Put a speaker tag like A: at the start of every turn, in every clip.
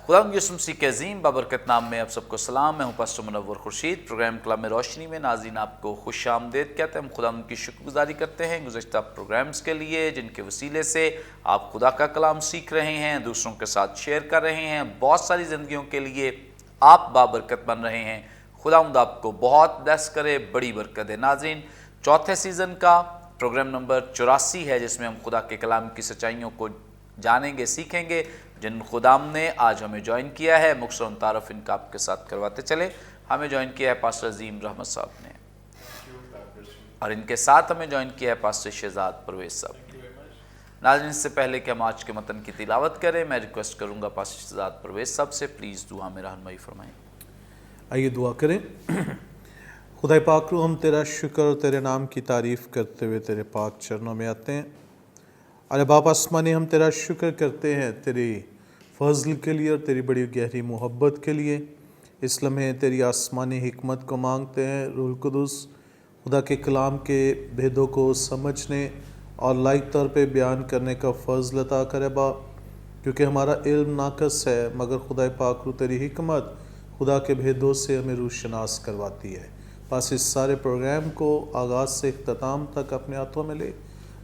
A: خدا یسوع مسیح کے عظیم بابرکت نام میں آپ سب کو سلام. میں ہوں پاسٹر منور خورشید. پروگرام کلام روشنی میں ناظرین آپ کو خوش آمدید کہتے ہیں. ہم خدا ان کی شکر گزاری کرتے ہیں گزشتہ پروگرامز کے لیے جن کے وسیلے سے آپ خدا کا کلام سیکھ رہے ہیں, دوسروں کے ساتھ شیئر کر رہے ہیں, بہت ساری زندگیوں کے لیے آپ بابرکت بن رہے ہیں. خداوند آپ کو بہت بلیس کرے, بڑی برکت ہے. ناظرین, چوتھے سیزن کا پروگرام نمبر 84 ہے جس میں ہم خدا کے کلام کی سچائیوں کو جانیں گے, سیکھیں گے. جن خدام نے آج ہمیں جوائن کیا ہے, مختصر تعارف ان کا آپ کے ساتھ کرواتے چلے. ہمیں جوائن کیا ہے پاسٹر عظیم رحمت صاحب نے, اور ان کے ساتھ ہمیں جوائن کیا ہے پاسٹر شہزاد پرویز صاحب نے. ناظرین, اس سے پہلے کہ ہم آج کے متن کی تلاوت کریں, میں ریکویسٹ کروں گا پاسٹر شہزاد پرویز صاحب سے پلیز دعا میں رہنمائی فرمائیں.
B: آئیے دعا کریں. خدا پاک رو, ہم تیرا شکر اور تیرے نام کی تعریف کرتے ہوئے تیرے پاک چرنوں میں آتے ہیں. ارے باپ آسمانی, ہم تیرا شکر کرتے ہیں تیری فضل کے لیے اور تیری بڑی گہری محبت کے لیے. اس لمحے تیری آسمانی حکمت کو مانگتے ہیں. روح القدس خدا کے کلام کے بھیدوں کو سمجھنے اور لائق طور پہ بیان کرنے کا فضل عطا کرے باپ, کیونکہ ہمارا علم ناقص ہے, مگر خدا پاک رو تیری حکمت خدا کے بھیدوں سے ہمیں روح شناس کرواتی ہے. بس اس سارے پروگرام کو آغاز سے اختتام تک اپنے ہاتھوں میں لے,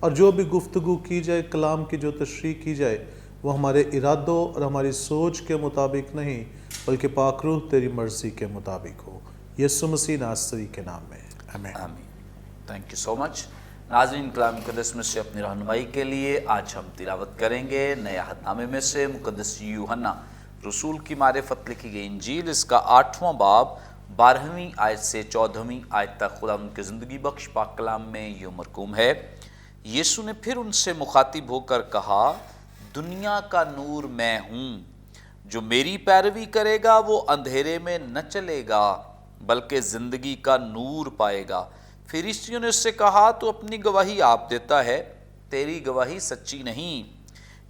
B: اور جو بھی گفتگو کی جائے, کلام کی جو تشریح کی جائے, وہ ہمارے ارادوں اور ہماری سوچ کے مطابق نہیں بلکہ پاک روح تیری مرضی کے مطابق ہو. یسوع مسیح ناصری کے نام میں آمین.
A: آمین. تھینک یو سو مچ. ناظرین, کلام مقدس میں سے اپنی رہنمائی کے لیے آج ہم تلاوت کریں گے نئے عہد نامے میں سے مقدس یوحنا رسول کی معرفت لکھی گئی انجیل, اس کا 8واں باب 12ویں آیت سے 14ویں آیت تک خدا ان کے زندگی بخش پاک کلام میں یوں مرقوم ہے. یسوع نے پھر ان سے مخاطب ہو کر کہا, دنیا کا نور میں ہوں, جو میری پیروی کرے گا وہ اندھیرے میں نہ چلے گا بلکہ زندگی کا نور پائے گا. فریسیوں نے اس سے کہا, تو اپنی گواہی آپ دیتا ہے, تیری گواہی سچی نہیں.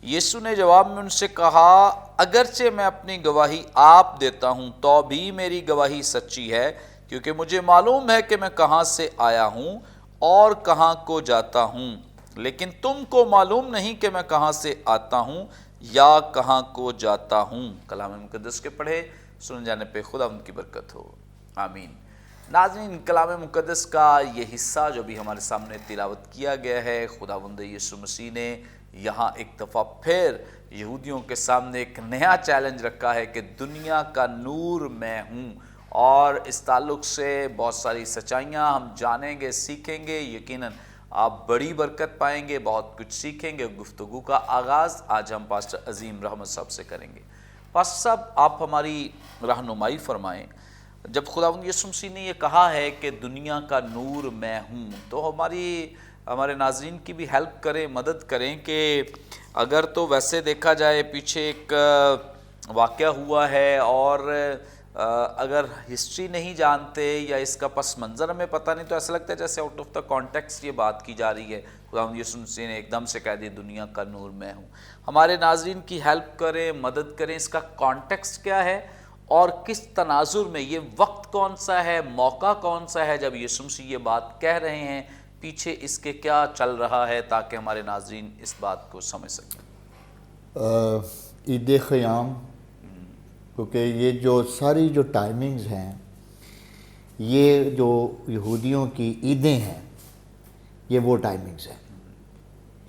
A: یسوع نے جواب میں ان سے کہا, اگرچہ میں اپنی گواہی آپ دیتا ہوں تو بھی میری گواہی سچی ہے, کیونکہ مجھے معلوم ہے کہ میں کہاں سے آیا ہوں اور کہاں کو جاتا ہوں, لیکن تم کو معلوم نہیں کہ میں کہاں سے آتا ہوں یا کہاں کو جاتا ہوں. کلام مقدس کے پڑھے سن جانے پہ خدا ان کی برکت ہو. آمین. ناظرین, کلام مقدس کا یہ حصہ جو بھی ہمارے سامنے تلاوت کیا گیا ہے, خداوند یسوع مسیح نے یہاں ایک دفعہ پھر یہودیوں کے سامنے ایک نیا چیلنج رکھا ہے کہ دنیا کا نور میں ہوں, اور اس تعلق سے بہت ساری سچائیاں ہم جانیں گے, سیکھیں گے. یقیناً آپ بڑی برکت پائیں گے, بہت کچھ سیکھیں گے. گفتگو کا آغاز آج ہم پاسٹر عظیم رحمت صاحب سے کریں گے. پاسٹر صاحب, آپ ہماری رہنمائی فرمائیں. جب خداوند یسوع مسیح نے یہ کہا ہے کہ دنیا کا نور میں ہوں, تو ہمارے ناظرین کی بھی ہیلپ کریں, مدد کریں کہ اگر تو ویسے دیکھا جائے پیچھے ایک واقعہ ہوا ہے, اور اگر ہسٹری نہیں جانتے یا اس کا پس منظر ہمیں پتہ نہیں, تو ایسا لگتا ہے جیسے آؤٹ آف دا کانٹیکسٹ یہ بات کی جا رہی ہے. خداوند یسوع مسیح نے ایک دم سے کہہ دیا دنیا کا نور میں ہوں. ہمارے ناظرین کی ہیلپ کریں, مدد کریں. اس کا کانٹیکسٹ کیا ہے اور کس تناظر میں, یہ وقت کون سا ہے, موقع کون سا ہے جب یسوع مسیح یہ بات کہہ رہے ہیں, پیچھے اس کے کیا چل رہا ہے, تاکہ ہمارے ناظرین اس بات کو سمجھ سکیں.
C: عید خیام, کیونکہ یہ جو ساری جو ٹائمنگز ہیں, یہ جو یہودیوں کی عیدیں ہیں, یہ وہ ٹائمنگز ہیں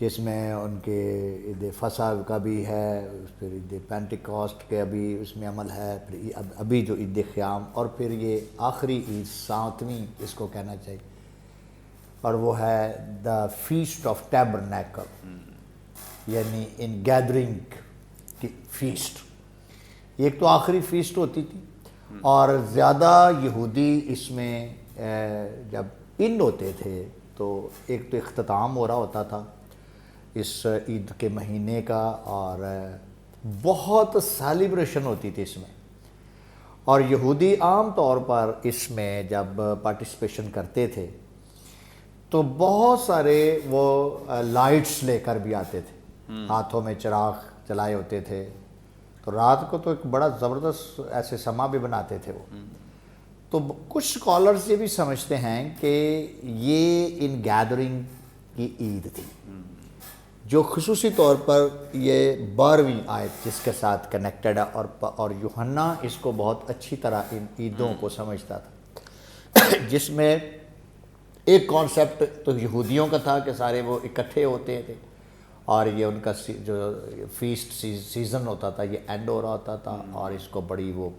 C: جس میں ان کے عید فصح کا بھی ہے, پھر عید پینٹیکاسٹ کے ابھی اس میں عمل ہے, پھر ابھی جو عید خیام, اور پھر یہ آخری عید 7ویں اس کو کہنا چاہیے, اور وہ ہے دا فیسٹ آف ٹیبرنیکل, یعنی ان گیدرنگ کی فیسٹ. ایک تو آخری فیسٹ ہوتی تھی, اور زیادہ یہودی اس میں جب ان ہوتے تھے تو ایک تو اختتام ہو رہا ہوتا تھا اس عید کے مہینے کا, اور بہت سیلیبریشن ہوتی تھی اس میں. اور یہودی عام طور پر اس میں جب پارٹیسپیشن کرتے تھے تو بہت سارے وہ لائٹس لے کر بھی آتے تھے, ہاتھوں میں چراغ چلائے ہوتے تھے, تو رات کو تو ایک بڑا زبردست ایسے سما بھی بناتے تھے وہ. تو کچھ سکالرز یہ بھی سمجھتے ہیں کہ یہ ان گیدرنگ کی عید تھی, جو خصوصی طور پر یہ 12ویں آیت جس کے ساتھ کنیکٹڈ ہے اور یوحنا اس کو بہت اچھی طرح ان عیدوں کو سمجھتا تھا، جس میں ایک کانسیپٹ تو یہودیوں کا تھا کہ سارے وہ اکٹھے ہوتے تھے اور یہ ان کا جو فیسٹ سیزن ہوتا تھا یہ اینڈ ہو رہا ہوتا تھا، اور اس کو بڑی وہ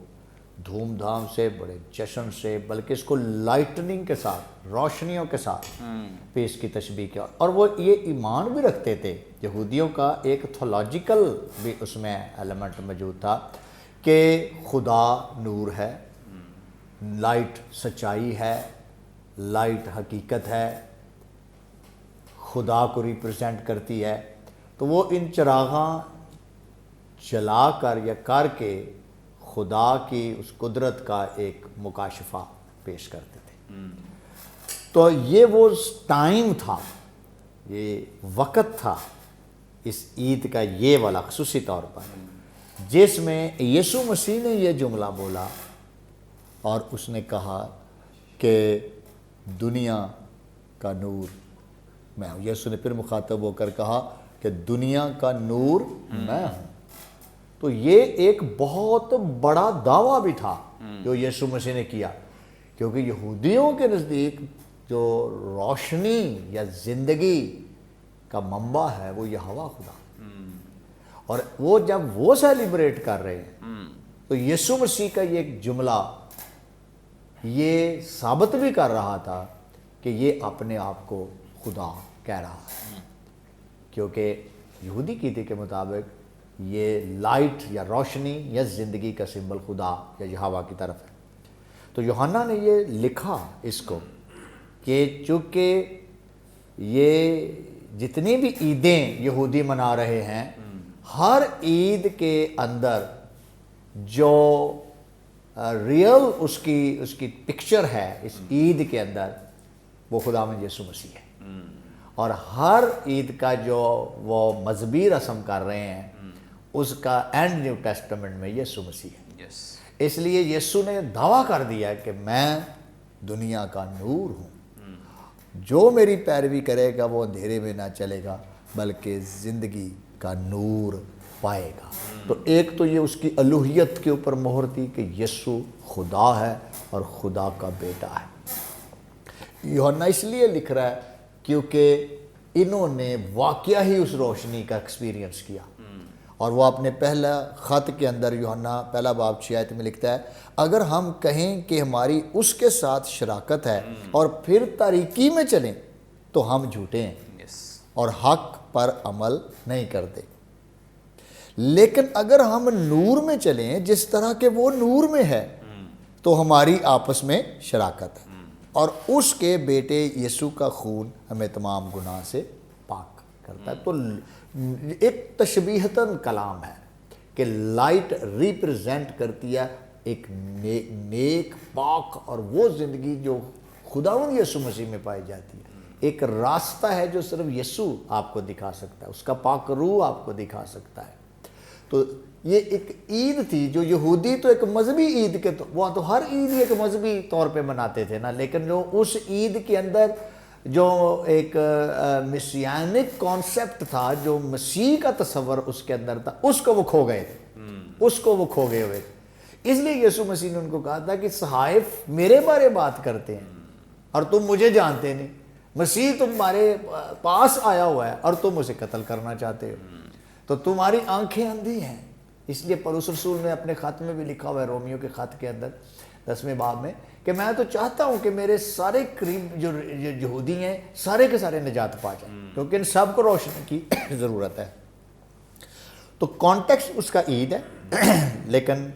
C: دھوم دھام سے، بڑے جشن سے، بلکہ اس کو لائٹننگ کے ساتھ، روشنیوں کے ساتھ پہ اس کی تشبیہ کیا، اور وہ یہ ایمان بھی رکھتے تھے۔ یہودیوں کا ایک تھولوجیکل بھی اس میں ایلیمنٹ موجود تھا کہ خدا نور ہے، لائٹ سچائی ہے، لائٹ حقیقت ہے، خدا کو ریپرزینٹ کرتی ہے۔ تو وہ ان چراغاں جلا کر یا کر کے خدا کی اس قدرت کا ایک مکاشفہ پیش کرتے تھے۔ تو یہ وہ ٹائم تھا، یہ وقت تھا اس عید کا یہ والا خصوصی طور پر، جس میں یسوع مسیح نے یہ جملہ بولا اور اس نے کہا کہ دنیا کا نور میں ہوں۔ یسوع نے پھر مخاطب ہو کر کہا کہ دنیا کا نور میں ہوں۔ تو یہ ایک بہت بڑا دعویٰ بھی تھا جو یسوع مسیح نے کیا، کیونکہ یہودیوں کے نزدیک جو روشنی یا زندگی کا منبع ہے وہ یہوہ خدا، اور وہ جب وہ سیلیبریٹ کر رہے ہیں تو یسوع مسیح کا یہ ایک جملہ یہ ثابت بھی کر رہا تھا کہ یہ اپنے آپ کو خدا کہہ رہا ہے، کیونکہ یہودی عقیدے کے مطابق یہ لائٹ یا روشنی یا زندگی کا سمبل خدا یا یہوہ کی طرف ہے۔ تو یوحنا نے یہ لکھا اس کو کہ چونکہ یہ جتنی بھی عیدیں یہودی منا رہے ہیں، ہر عید کے اندر جو ریئل اس کی پکچر ہے اس عید کے اندر وہ خداوند یسوع مسیح ہے، اور ہر عید کا جو وہ مذہبی رسم کر رہے ہیں اس کا اینڈ نیو ٹیسٹمنٹ میں یسوع مسیح ہے۔ اس لیے یسوع نے دعویٰ کر دیا کہ میں دنیا کا نور ہوں، جو میری پیروی کرے گا وہ اندھیرے میں نہ چلے گا بلکہ زندگی کا نور پائے گا۔ تو ایک تو یہ اس کی الوہیت کے اوپر مہر تھی کہ یسوع خدا ہے اور خدا کا بیٹا ہے۔ یوحنا اس لیے لکھ رہا ہے کیونکہ انہوں نے واقعہ ہی اس روشنی کا ایکسپیرینس کیا، اور وہ اپنے پہلا خط کے اندر یوحنا پہلا باب 6 آیت میں لکھتا ہے، اگر ہم کہیں کہ ہماری اس کے ساتھ شراکت ہے اور پھر تاریکی میں چلیں تو ہم جھوٹے ہیں اور حق پر عمل نہیں کرتے، لیکن اگر ہم نور میں چلیں جس طرح کہ وہ نور میں ہے تو ہماری آپس میں شراکت ہے، اور اس کے بیٹے یسوع کا خون ہمیں تمام گناہ سے پاک کرتا ہے۔ تو ایک تشبیہتاً کلام ہے کہ لائٹ ریپرزینٹ کرتی ہے ایک نیک پاک اور وہ زندگی جو خداوند یسوع مسیح میں پائی جاتی ہے، ایک راستہ ہے جو صرف یسوع آپ کو دکھا سکتا ہے، اس کا پاک روح آپ کو دکھا سکتا ہے۔ تو یہ ایک عید تھی جو یہودی تو ایک مذہبی عید کے وہ تو ہر عید ایک مذہبی طور پہ مناتے تھے نا، لیکن جو اس عید کے اندر جو ایک مسیانک کانسیپٹ تھا، جو مسیح کا تصور اس کے اندر تھا، اس کو وہ کھو گئے تھے، اس کو وہ کھو گئے ہوئے تھے۔ اس لیے یسوع مسیح نے ان کو کہا تھا کہ صحائف میرے بارے بات کرتے ہیں اور تم مجھے جانتے نہیں، مسیح تمہارے پاس آیا ہوا ہے اور تم اسے قتل کرنا چاہتے ہو، تو تمہاری آنکھیں اندھی ہیں۔ اس لیے پولس رسول نے اپنے خط میں بھی لکھا ہوا ہے، رومیو کے خط کے اندر 10ویں باب میں، کہ میں تو چاہتا ہوں کہ میرے سارے قریب جو یہودی ہیں سارے کے سارے نجات پا جائیں، کیونکہ ان سب کو روشنی کی ضرورت ہے۔ تو کانٹیکسٹ اس کا عید ہے، لیکن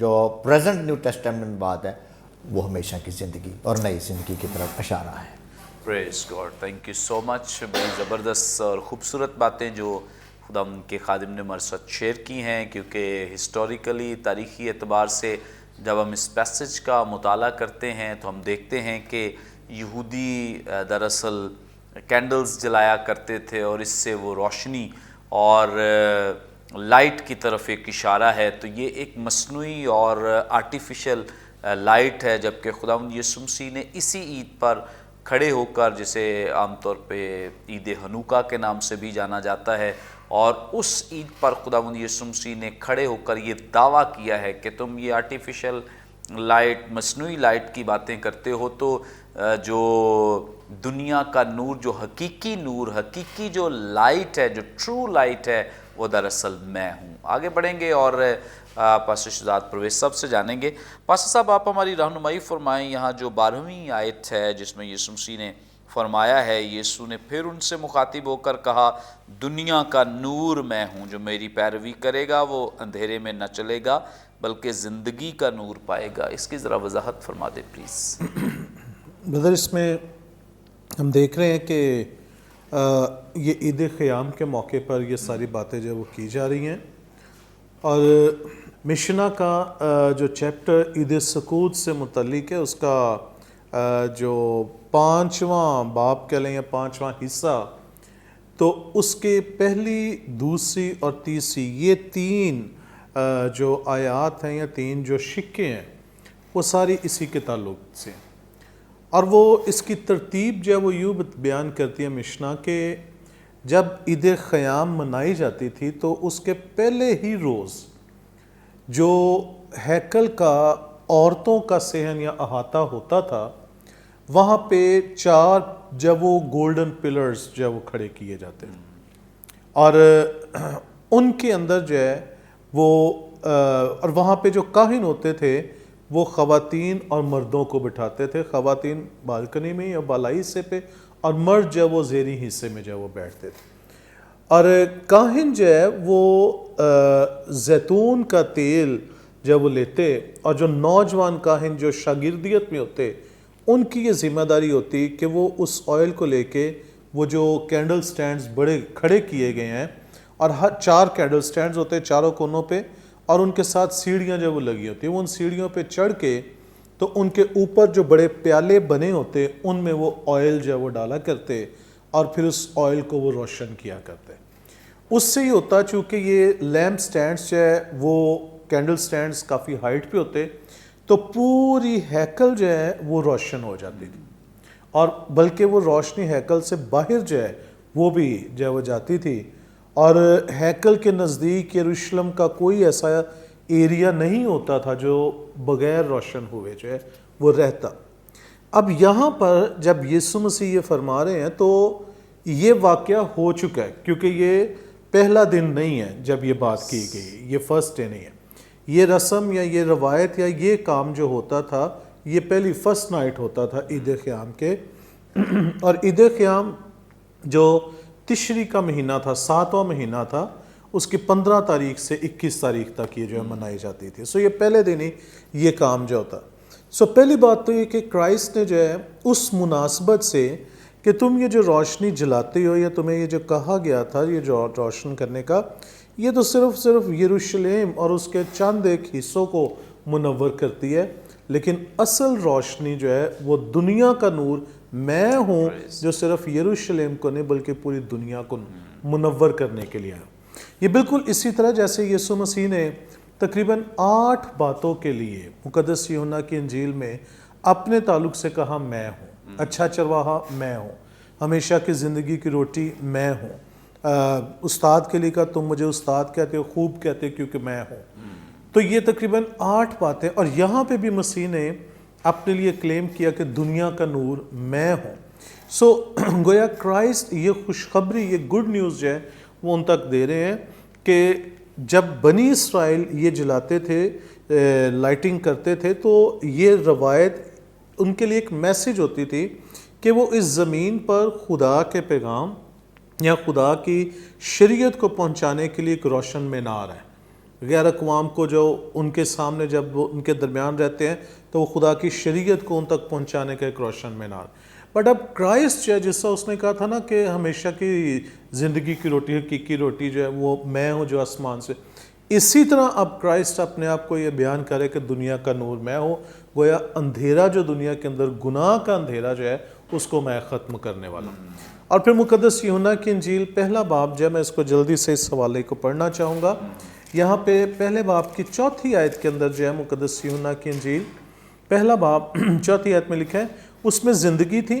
C: جو پریزنٹ نیو ٹیسٹمنٹ بات ہے وہ ہمیشہ کی زندگی اور نئی زندگی کی طرف اشارہ ہے۔
A: پریز گاڈ، تھینک یو سو مچ۔ بڑی زبردست اور خوبصورت باتیں جو خدا ان کے خادم نے ہمارے ساتھ شیئر کی ہیں، کیونکہ ہسٹوریکلی تاریخی اعتبار سے جب ہم اس پیسج کا مطالعہ کرتے ہیں تو ہم دیکھتے ہیں کہ یہودی دراصل کینڈلز جلایا کرتے تھے اور اس سے وہ روشنی اور لائٹ کی طرف ایک اشارہ ہے۔ تو یہ ایک مصنوعی اور آرٹیفیشل لائٹ ہے، جبکہ خداوند یسوع مسیح نے اسی عید پر کھڑے ہو کر، جسے عام طور پہ عید حنوکا کے نام سے بھی جانا جاتا ہے، اور اس عید پر خداوند یسوع مسیح نے کھڑے ہو کر یہ دعویٰ کیا ہے کہ تم یہ آرٹیفیشل لائٹ، مصنوعی لائٹ کی باتیں کرتے ہو، تو جو دنیا کا نور، جو حقیقی نور، حقیقی جو لائٹ ہے، جو ٹرو لائٹ ہے، وہ دراصل میں ہوں۔ آگے بڑھیں گے اور پاسٹر شہزاد پرویز صاحب سے جانیں گے۔ پاسٹر صاحب آپ ہماری رہنمائی فرمائیں، یہاں جو 12ویں آیت ہے جس میں یسوع مسیح نے فرمایا ہے، یسوع نے پھر ان سے مخاطب ہو کر کہا، دنیا کا نور میں ہوں، جو میری پیروی کرے گا وہ اندھیرے میں نہ چلے گا بلکہ زندگی کا نور پائے گا۔ اس کی ذرا وضاحت فرما دیں پلیز۔
B: بردر، اس میں ہم دیکھ رہے ہیں کہ یہ عید قیام کے موقع پر یہ ساری باتیں جو وہ کی جا رہی ہیں، اور مشنا کا جو چیپٹر عید سقوط سے متعلق ہے، اس کا جو 5واں باب کہہ لیں یا 5واں حصہ، تو اس کے پہلی، دوسری اور تیسری، یہ 3 جو آیات ہیں یا 3 جو شقیں ہیں، وہ ساری اسی کے تعلق سے، اور وہ اس کی ترتیب جو ہے وہ یوں بیان کرتی ہے مشنا کہ جب عید قیام منائی جاتی تھی تو اس کے پہلے ہی روز جو ہیکل کا عورتوں کا صحن یا احاطہ ہوتا تھا، وہاں پہ 4 جب وہ گولڈن پلرز جو وہ کھڑے کیے جاتے تھے، اور ان کے اندر جو ہے وہ اور وہاں پہ جو کاہن ہوتے تھے وہ خواتین اور مردوں کو بٹھاتے تھے، خواتین بالکنی میں یا بالائی حصے پہ، اور مرد جو وہ زیریں حصے میں جو وہ بیٹھتے تھے، اور کاہن جو ہے وہ زیتون کا تیل جب وہ لیتے، اور جو نوجوان کاہن جو شاگردیت میں ہوتے، ان کی یہ ذمہ داری ہوتی کہ وہ اس آئل کو لے کے وہ جو کینڈل سٹینڈز بڑے کھڑے کیے گئے ہیں، اور ہر 4 کینڈل سٹینڈز ہوتے ہیں چاروں کونوں پہ، اور ان کے ساتھ سیڑھیاں جو وہ لگی ہوتی ہیں، وہ ان سیڑھیوں پہ چڑھ کے تو ان کے اوپر جو بڑے پیالے بنے ہوتے ان میں وہ آئل جو وہ ڈالا کرتے، اور پھر اس آئل کو وہ روشن کیا کرتے۔ اس سے ہی ہوتا، چونکہ یہ لیمپ سٹینڈز جو ہے وہ کینڈل سٹینڈز کافی ہائٹ پہ ہوتے، تو پوری ہیکل جو ہے وہ روشن ہو جاتی تھی، اور بلکہ وہ روشنی ہیکل سے باہر جو ہے وہ بھی جو وہ جاتی تھی، اور ہیکل کے نزدیک یروشلم کا کوئی ایسا ایریا نہیں ہوتا تھا جو بغیر روشن ہوئے جو ہے وہ رہتا۔ اب یہاں پر جب یسوع مسیح یہ فرما رہے ہیں تو یہ واقعہ ہو چکا ہے، کیونکہ یہ پہلا دن نہیں ہے جب یہ بات کی گئی، یہ فرسٹ ڈے نہیں ہے، یہ رسم یا یہ روایت یا یہ کام جو ہوتا تھا یہ پہلی فرسٹ نائٹ ہوتا تھا عید قیام کے، اور عید قیام جو تشری کا مہینہ تھا، 7واں مہینہ تھا، اس کی 15 تاریخ سے 21 تاریخ تک یہ جو ہے منائی جاتی تھی۔ یہ پہلے دن ہی یہ کام جو ہوتا۔ پہلی بات تو یہ کہ کرائسٹ نے جو ہے اس مناسبت سے کہ تم یہ جو روشنی جلاتے ہو، یا تمہیں یہ جو کہا گیا تھا یہ جو روشن کرنے کا، یہ تو صرف یروشلم اور اس کے چند ایک حصوں کو منور کرتی ہے، لیکن اصل روشنی جو ہے وہ دنیا کا نور میں ہوں، جو صرف یروشلم کو نہیں بلکہ پوری دنیا کو منور کرنے کے لیے آیا۔ یہ بالکل اسی طرح جیسے یسوع مسیح نے تقریباً 8 باتوں کے لیے مقدس یوحنا کی انجیل میں اپنے تعلق سے کہا میں ہوں، اچھا چرواہا میں ہوں، ہمیشہ کی زندگی کی روٹی میں ہوں، استاد کے لیے کہا تم مجھے استاد کہتے ہو، خوب کہتے ہو کیونکہ میں ہوں۔ تو یہ تقریباً 8 باتیں، اور یہاں پہ بھی مسیح نے اپنے لیے کلیم کیا کہ دنیا کا نور میں ہوں۔ گویا کرائسٹ یہ خوشخبری، یہ گڈ نیوز جو ہے وہ ان تک دے رہے ہیں کہ جب بنی اسرائیل یہ جلاتے تھے، لائٹنگ کرتے تھے، تو یہ روایت ان کے لیے ایک میسیج ہوتی تھی کہ وہ اس زمین پر خدا کے پیغام یا خدا کی شریعت کو پہنچانے کے لیے ایک روشن مینار ہے۔ غیر اقوام کو جو ان کے سامنے جب وہ ان کے درمیان رہتے ہیں تو وہ خدا کی شریعت کو ان تک پہنچانے کا ایک روشن مینار۔ بٹ اب کرائسٹ جو ہے، جس طرح اس نے کہا تھا نا کہ ہمیشہ کی زندگی کی روٹی، حقیقی روٹی جو ہے وہ میں ہوں جو آسمان سے، اسی طرح اب کرائسٹ اپنے آپ کو یہ بیان کرے کہ دنیا کا نور میں ہوں، گویا اندھیرا جو دنیا کے اندر، گناہ کا اندھیرا جو ہے اس کو میں ختم کرنے والا ہوں۔ اور پھر مقدس یوحنا کی انجیل پہلا باب جو ہے، میں اس کو جلدی سے اس حوالے کو پڑھنا چاہوں گا۔ یہاں پہ پہلے باب کی 4 آیت کے اندر جو ہے مقدس یوحنا کی انجیل پہلا باب 4 آیت میں لکھا ہے، اس میں زندگی تھی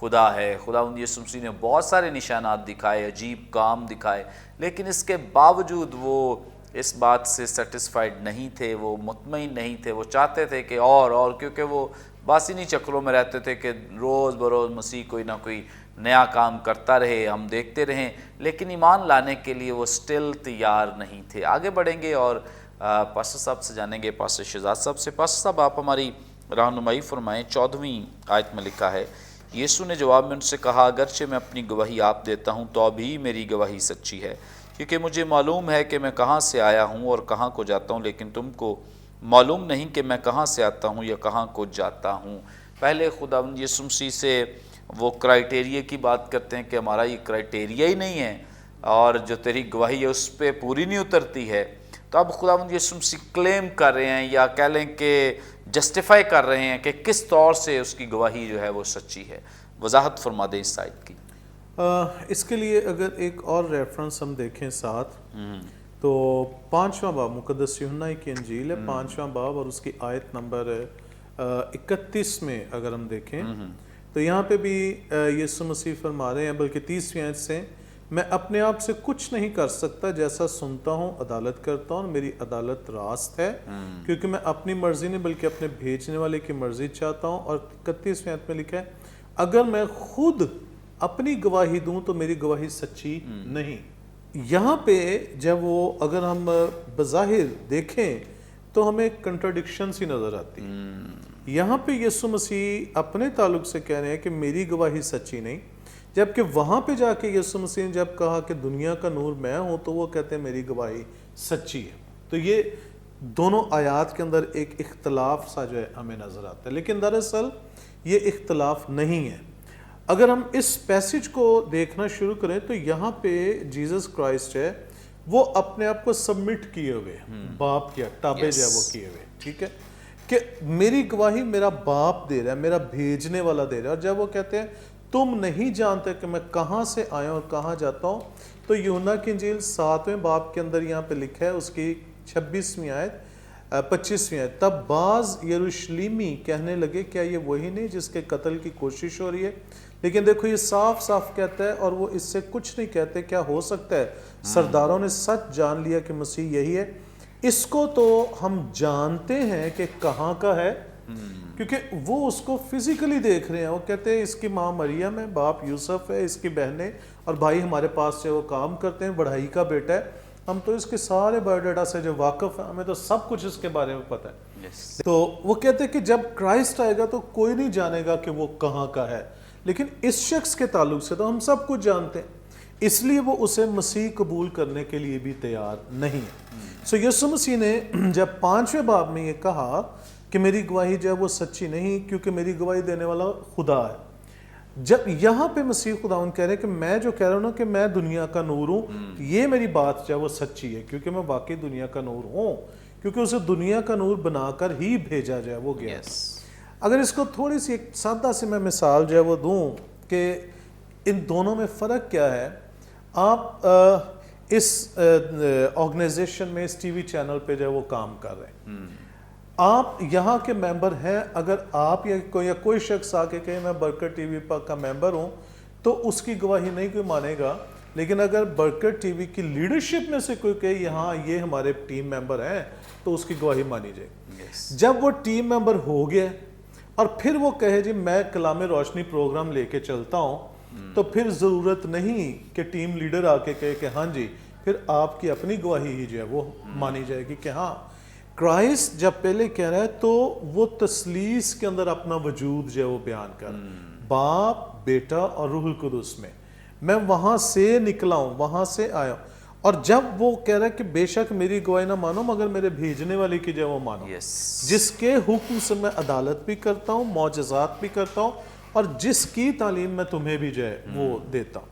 A: خدا ہے. خداوند یسوع مسیح نے بہت سارے نشانات دکھائے, عجیب کام دکھائے, لیکن اس کے باوجود وہ اس بات سے سیٹسفائیڈ نہیں تھے, وہ مطمئن نہیں تھے. وہ چاہتے تھے کہ اور کیونکہ وہ باطنی چکروں میں رہتے تھے کہ روز بروز مسیح کوئی نہ کوئی نیا کام کرتا رہے, ہم دیکھتے رہیں, لیکن ایمان لانے کے لیے وہ سٹل تیار نہیں تھے. آگے بڑھیں گے اور پاسٹر صاحب سے جانیں گے, پاسٹر شہزاد صاحب سے. پاسٹر صاحب آپ ہماری رہنمائی فرمائیں. 14ویں آیت میں لکھا ہے, یسوع نے جواب میں ان سے کہا, اگرچہ میں اپنی گواہی آپ دیتا ہوں تو ابھی میری گواہی سچی ہے, کیونکہ مجھے معلوم ہے کہ میں کہاں سے آیا ہوں اور کہاں کو جاتا ہوں, لیکن تم کو معلوم نہیں کہ میں کہاں سے آتا ہوں یا کہاں کو جاتا ہوں. پہلے خداوند یسوع مسیح سے وہ کرائٹیریا کی بات کرتے ہیں کہ ہمارا یہ کرائٹیریا ہی نہیں ہے اور جو تیری گواہی ہے اس پہ پوری نہیں اترتی ہے. تو اب خداوند یسوع مسیح کلیم کر رہے ہیں یا کہہ لیں کہ جسٹیفائی کر رہے ہیں کہ کس طور سے اس کی گواہی جو ہے وہ سچی ہے. وضاحت فرما دیں اس آیت کی.
B: اس کے لیے اگر ایک اور ریفرنس ہم دیکھیں ساتھ, تو 5واں باب مقدس یوحنا کی انجیل ہے, 5واں باب اور اس کی آیت نمبر 31 میں اگر ہم دیکھیں تو یہاں پہ بھی یسوع مسیح فرما رہے ہیں, بلکہ 30ویں آیت سے, میں اپنے آپ سے کچھ نہیں کر سکتا, جیسا سنتا ہوں عدالت کرتا ہوں, میری عدالت راست ہے, کیونکہ میں اپنی مرضی نہیں بلکہ اپنے بھیجنے والے کی مرضی چاہتا ہوں. اور 31ویں آیت میں لکھا ہے, اگر میں خود اپنی گواہی دوں تو میری گواہی سچی نہیں. یہاں پہ جب وہ اگر ہم بظاہر دیکھیں تو ہمیں کنٹراڈکشن سی نظر آتی. یہاں پہ یسوع مسیح اپنے تعلق سے کہہ رہے ہیں کہ میری گواہی سچی نہیں, جبکہ وہاں پہ جا کے یسوع مسیح نے جب کہا کہ دنیا کا نور میں ہوں تو وہ کہتے ہیں میری گواہی سچی ہے. تو یہ دونوں آیات کے اندر ایک اختلاف سا جو ہے ہمیں نظر آتا ہے, لیکن دراصل یہ اختلاف نہیں ہے. اگر ہم اس پیسج کو دیکھنا شروع کریں تو یہاں پہ جیزس کرائسٹ ہے وہ اپنے آپ کو سبمٹ کیے ہوئے, باپ کیا تابع جو ہے وہ کیے ہوئے, ٹھیک ہے, کہ میری گواہی میرا باپ دے رہا ہے, میرا بھیجنے والا دے رہا ہے. اور جب وہ کہتے ہیں تم نہیں جانتے کہ میں کہاں سے آیا اور کہاں جاتا ہوں, تو یوحنا کی انجیل 7ویں باب کے اندر یہاں پہ لکھا ہے, اس کی 26ویں آیت 25ویں آیت, تب بعض یروشلیمی کہنے لگے کیا یہ وہی نہیں جس کے قتل کی کوشش ہو رہی ہے. لیکن دیکھو یہ صاف صاف کہتا ہے اور وہ اس سے کچھ نہیں کہتے. کیا ہو سکتا ہے سرداروں نے سچ جان لیا کہ مسیح یہی ہے. اس کو تو ہم جانتے ہیں کہ کہاں کا ہے, کیونکہ وہ اس کو فزیکلی دیکھ رہے ہیں. وہ کہتے ہیں اس کی ماں مریم ہے, باپ یوسف ہے, اس کی بہنیں اور بھائی ہمارے پاس سے وہ کام کرتے ہیں, بڑھائی کا بیٹا ہے, ہم تو اس کے سارے بایو ڈیٹا سے جو واقف ہیں, ہمیں تو سب کچھ اس کے بارے میں پتہ ہے. تو وہ کہتے ہیں کہ جب کرائسٹ آئے گا تو کوئی نہیں جانے گا کہ وہ کہاں کا ہے, لیکن اس شخص کے تعلق سے تو ہم سب کچھ جانتے ہیں, اس لیے وہ اسے مسیح قبول کرنے کے لیے بھی تیار نہیں ہے. سو یسوع مسیح نے جب 5ویں باب میں یہ کہا کہ میری گواہی جو ہے وہ سچی نہیں کیونکہ میری گواہی دینے والا خدا ہے, جب یہاں پہ مسیح خداوند کہہ رہے ہیں کہ میں جو کہہ رہا ہوں نا کہ میں دنیا کا نور ہوں, یہ میری بات جو ہے وہ سچی ہے, کیونکہ میں واقعی دنیا کا نور ہوں, کیونکہ اسے دنیا کا نور بنا کر ہی بھیجا جائے وہ گیا. اگر اس کو تھوڑی سی ایک سادہ سے میں مثال جو ہے وہ دوں کہ ان دونوں میں فرق کیا ہے. آپ اس آرگنائزیشن میں اس ٹی وی چینل پہ جو ہے وہ کام کر رہے ہیں, آپ یہاں کے ممبر ہیں. اگر آپ یا کوئی شخص آ کے کہے میں برکت ٹی وی کا ممبر ہوں تو اس کی گواہی نہیں کوئی مانے گا, لیکن اگر برکت ٹی وی کی لیڈرشپ میں سے کوئی کہے یہاں یہ ہمارے ٹیم ممبر ہیں تو اس کی گواہی مانی جائے گی. جب وہ ٹیم ممبر ہو گیا اور پھر وہ کہے جی میں کلام روشنی پروگرام لے کے چلتا ہوں, تو پھر ضرورت نہیں کہ ٹیم لیڈر آ کے کہے کہ ہاں جی, پھر آپ کی اپنی گواہی ہی جو ہے وہ مانی جائے گی کہ ہاں کرائسٹ جب پہلے کہہ رہا ہے تو وہ تثلیث کے اندر اپنا وجود جو ہے وہ بیان کر, باپ بیٹا اور روح القدس میں وہاں سے نکلا ہوں, وہاں سے آیا ہوں. اور جب وہ کہہ رہا ہے کہ بے شک میری گواہی نہ مانو مگر میرے بھیجنے والے کی جو ہے وہ مانو, جس کے حکم سے میں عدالت بھی کرتا ہوں, معجزات بھی کرتا ہوں, اور جس کی تعلیم میں تمہیں بھی جو ہے وہ دیتا ہوں.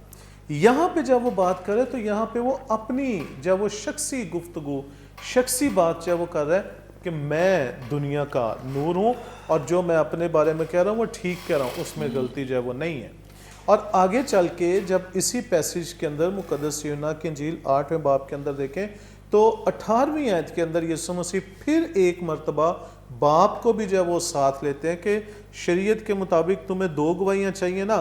B: یہاں پہ جب وہ بات کرے تو یہاں پہ وہ اپنی جب وہ شخصی گفتگو شخصی بات جو ہے وہ کر رہا ہے کہ میں دنیا کا نور ہوں اور جو میں اپنے بارے میں کہہ رہا ہوں وہ ٹھیک کہہ رہا ہوں, اس میں غلطی جو ہے وہ نہیں ہے. اور آگے چل کے جب اسی پیسج کے اندر مقدس یوحنا کی انجیل 8ویں باب کے اندر دیکھیں تو 18ویں آیت کے اندر یسوع مسیح پھر ایک مرتبہ باپ کو بھی جو ہے وہ ساتھ لیتے ہیں کہ شریعت کے مطابق تمہیں 2 گواہیاں چاہیے نا,